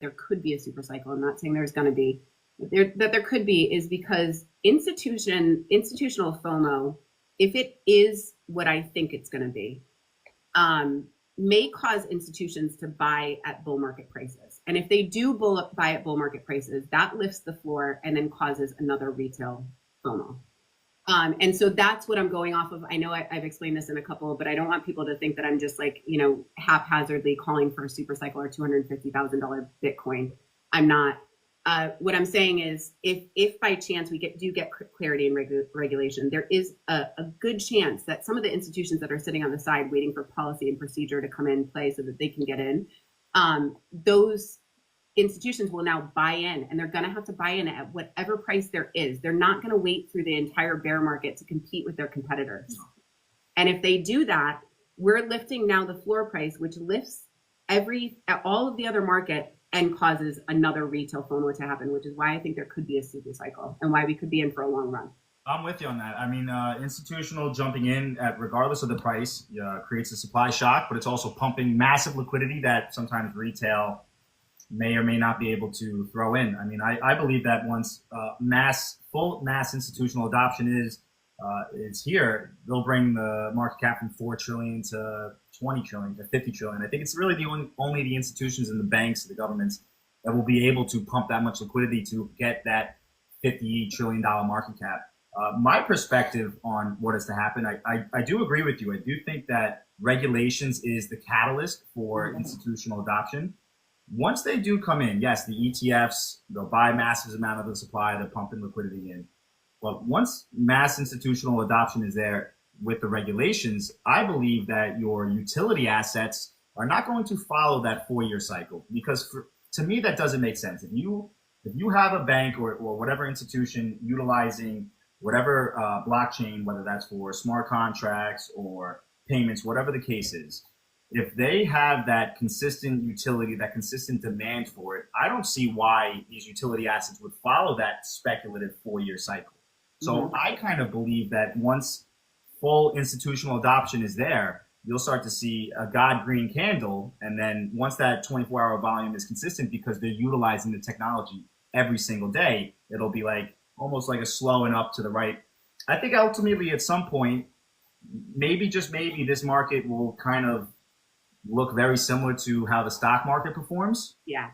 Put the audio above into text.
there could be a super cycle. I'm not saying there's going to be, that there could be, is because institutional FOMO, if it is what I think it's going to be, may cause institutions to buy at bull market prices. And if they do buy at bull market prices, that lifts the floor and then causes another retail FOMO. And so that's what I'm going off of. I know I've explained this in a couple, but I don't want people to think that I'm just like, haphazardly calling for a super cycle or $250,000 Bitcoin. I'm not. What I'm saying is if by chance we do get clarity in regulation, there is a good chance that some of the institutions that are sitting on the side waiting for policy and procedure to come in play so that they can get in, those institutions will now buy in, and they're going to have to buy in at whatever price there is. They're not going to wait through the entire bear market to compete with their competitors. And if they do that, we're lifting now the floor price, which lifts all of the other market and causes another retail FOMO to happen, which is why I think there could be a super cycle and why we could be in for a long run. I'm with you on that. I mean, institutional jumping in at regardless of the price creates a supply shock, but it's also pumping massive liquidity that sometimes retail may or may not be able to throw in. I mean, I believe that once full mass institutional adoption is here, they'll bring the market cap from 4 trillion to 20 trillion to 50 trillion. I think it's really only the institutions and the banks, the governments, that will be able to pump that much liquidity to get that $50 trillion market cap. My perspective on what is to happen, I do agree with you. I do think that regulations is the catalyst for institutional adoption. Once they do come in, yes, the ETFs, they'll buy massive amount of the supply, they're pumping liquidity in. But once mass institutional adoption is there with the regulations, I believe that your utility assets are not going to follow that 4-year cycle, because to me, that doesn't make sense. If you have a bank or whatever institution utilizing whatever blockchain, whether that's for smart contracts or payments, whatever the case is, if they have that consistent utility, that consistent demand for it, I don't see why these utility assets would follow that speculative 4-year cycle. So I kind of believe that once full institutional adoption is there, you'll start to see a God green candle. And then once that 24-hour volume is consistent because they're utilizing the technology every single day, it'll be like almost like a slowing up to the right. I think ultimately at some point, maybe, just maybe, this market will kind of look very similar to how the stock market performs. Yeah.